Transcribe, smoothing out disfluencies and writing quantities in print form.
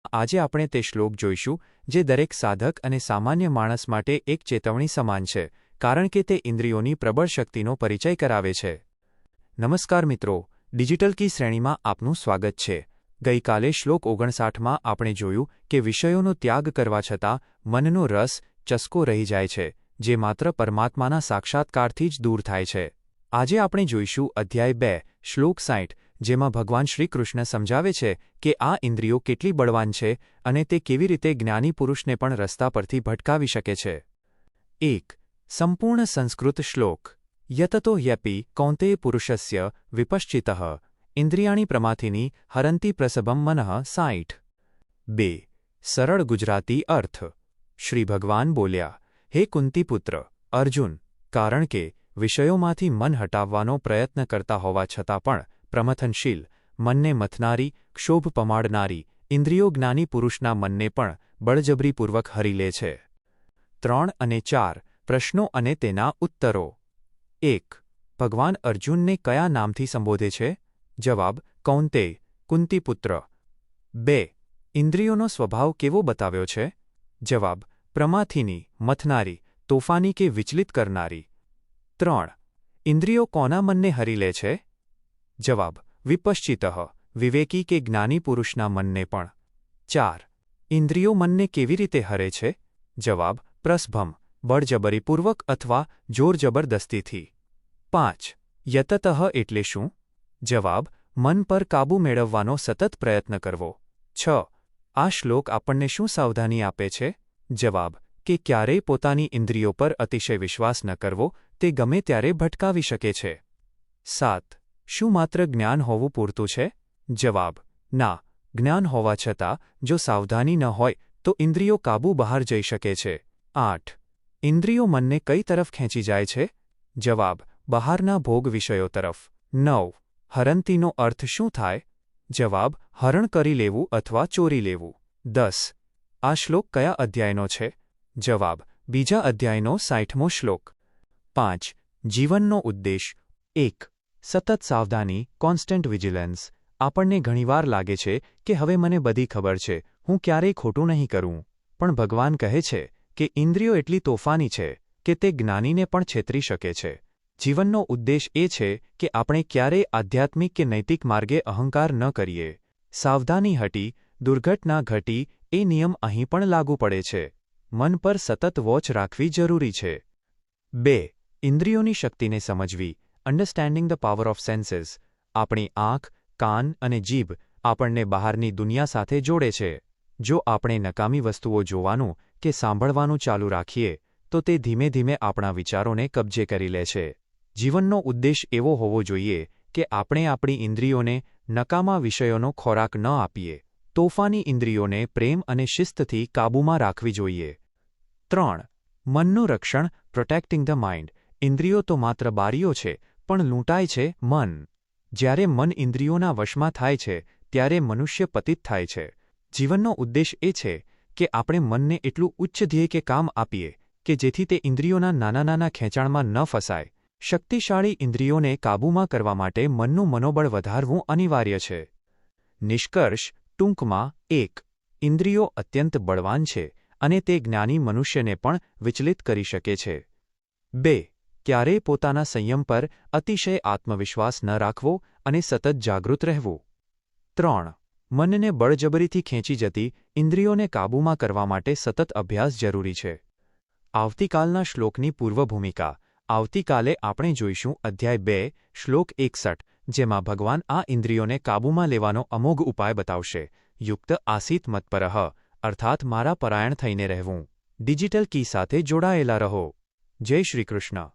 આજે આપણે તે શ્લોક જોઈશું જે દરેક સાધક અને સામાન્ય માણસ માટે એક ચેતવણી સમાન છે, કારણ કે તે ઇન્દ્રિયોની પ્રબળ શક્તિનો પરિચય કરાવે છે. નમસ્કાર મિત્રો, ડિજિટલ કી શ્રેણીમાં આપનું સ્વાગત છે. ગઈકાલે શ્લોક 59માં આપણે જોયું કે વિષયોનો ત્યાગ કરવા છતાં મનનો રસ ચસ્કો રહી જાય છે, જે માત્ર પરમાત્માના સાક્ષાત્કારથી જ દૂર થાય છે. આજે આપણે જોઈશું અધ્યાય 2, શ્લોક 60, જેમાં ભગવાન શ્રીકૃષ્ણ સમજાવે છે કે આ ઇન્દ્રિયો કેટલી બળવાન છે અને તે કેવી રીતે જ્ઞાની પુરુષને પણ રસ્તા પરથી ભટકાવી શકે છે. 1. સંપૂર્ણ સંસ્કૃત શ્લોક. યતતો યપી કૌંતેય પુરુષસ્ય વિપશ્ચિતઃ ઇન્દ્રિયાણી પ્રમાથિની હરંતી પ્રસભમ મનઃ 60. 2. સરળ ગુજરાતી અર્થ. શ્રી ભગવાન બોલ્યા, હે કુંતીપુત્ર અર્જુન, કારણ કે વિષયોમાંથી મન હટાવવાનો પ્રયત્ન કરતા હોવા છતાં પણ પ્રમથનશીલ, મનને મથનારી, ક્ષોભ પમાડનારી ઇન્દ્રિયો જ્ઞાની પુરુષના મનને પણ બળજબરીપૂર્વક હરી લે છે. 3 અને 4 પ્રશ્નો અને તેના ઉત્તરો. 1. ભગવાન અર્જુનને કયા નામથી સંબોધે છે? જવાબ: કૌંતેય, કુંતીપુત્ર. 2. ઇન્દ્રિયોનો સ્વભાવ કેવો બતાવ્યો છે? જવાબ: પ્રમાથિની, મથનારી, તોફાની કે વિચલિત કરનારી. 3. ઇન્દ્રિયો કોના મનને હરી લે છે? જવાબ: વિપશ્ચિતઃ, વિવેકી કે જ્ઞાની પુરુષના મનને પણ. 4. ઇન્દ્રિયો મનને કેવી રીતે હરે છે? જવાબ: પ્રસભમ, બળજબરીપૂર્વક અથવા જોર જબરદસ્તીથી. 5. યતતઃ એટલે શું? જવાબ: મન પર કાબૂ મેળવવાનો સતત પ્રયત્ન કરવો. 6. આ શ્લોક આપણને શું સાવધાની આપે છે? જવાબ: કે ક્યારેય પોતાની ઇન્દ્રિયો પર અતિશય વિશ્વાસ ન કરવો, તે ગમે ત્યારે ભટકાવી શકે છે. 7. શું માત્ર જ્ઞાન હોવું પૂરતું છે? જવાબ: ના, જ્ઞાન હોવા છતાં જો સાવધાની ન હોય તો ઇન્દ્રિયો કાબૂ બહાર જઈ શકે છે. 8. ઇન્દ્રિયો મનને કઈ તરફ ખેંચી જાય છે? જવાબ: બહારના ભોગ વિષયો તરફ. 9. હરંતીનો અર્થ શું થાય? જવાબ: હરણ કરી લેવું અથવા ચોરી લેવું. 10. આ શ્લોક કયા અધ્યાયનો છે? જવાબ: બીજા અધ્યાયનો 60મો શ્લોક. 5. જીવનનો ઉદ્દેશ. 1. સતત સાવધાની, કોન્સ્ટન્ટ વિજિલન્સ. આપણને ઘણીવાર લાગે છે કે હવે મને બધી ખબર છે, હું ક્યારેય ખોટું નહીં કરું. પણ ભગવાન કહે છે કે ઇન્દ્રિયો એટલી તોફાની છે કે તે જ્ઞાનીને પણ છેતરી શકે છે. જીવનનો ઉદ્દેશ એ છે કે આપણે ક્યારેય આધ્યાત્મિક કે નૈતિક માર્ગે અહંકાર ન કરીએ. સાવધાની હટી, દુર્ઘટના ઘટી એ નિયમ અહીં પણ લાગુ પડે છે. મન પર સતત વોચ રાખવી જરૂરી છે. 2. ઇન્દ્રિયોની શક્તિને સમજવી. Understanding the power of senses. આપણી આંખ, કાન અને જીભ આપણને બહારની દુનિયા સાથે જોડે છે. જો આપણે નકામી વસ્તુઓ જોવાનું કે સાંભળવાનું ચાલુ રાખીએ તો તે ધીમે ધીમે આપણા વિચારોને કબજે કરી લે છે. જીવનનો ઉદ્દેશ એવો હોવો જોઈએ કે આપણે આપણી ઇન્દ્રિયોને નકામા વિષયોનો ખોરાક ન આપીએ. તોફાની ઇન્દ્રિયોને પ્રેમ અને શિસ્તથી કાબૂમાં રાખવી જોઈએ. 3. મનનું રક્ષણ. Protecting the mind. ઇન્દ્રિયો તો માત્ર બારીઓ છે, પણ લૂંટાય છે મન. જ્યારે મન ઇન્દ્રિયોના વશમાં થાય છે ત્યારે મનુષ્ય પતિત થાય છે. જીવનનો ઉદ્દેશ એ છે કે આપણે મનને એટલું ઉચ્ચ ધ્યેય કે કામ આપીએ કે જેથી તે ઇન્દ્રિયોના નાના નાના ખેંચાણમાં ન ફસાય. શક્તિશાળી ઇન્દ્રિયોને કાબૂમાં કરવા માટે મનનું મનોબળ વધારવું અનિવાર્ય છે. નિષ્કર્ષ. ટૂંકમાં. 1. ઇન્દ્રિયો અત્યંત બળવાન છે અને તે જ્ઞાની મનુષ્યને પણ વિચલિત કરી શકે છે. 2. ક્યારેય પોતાના સંયમ પર અતિશય આત્મવિશ્વાસ ન રાખવો અને સતત જાગૃત રહેવું. 3. મનને બળજબરીથી ખેંચી જતી ઇન્દ્રિયોને કાબૂમાં કરવા માટે સતત અભ્યાસ જરૂરી છે. આવતીકાલના શ્લોકની પૂર્વભૂમિકા. આવતીકાલે આપણે જોઈશું અધ્યાય 2, શ્લોક 61, જેમાં ભગવાન આ ઇન્દ્રિયોને કાબૂમાં લેવાનો અમોઘ ઉપાય બતાવશે. યુક્ત આસીત મત્પરઃ, અર્થાત મારા પરાયણ થઈને રહેવું. ડિજિટલ કી સાથે જોડાયેલા રહો. જય શ્રી કૃષ્ણ.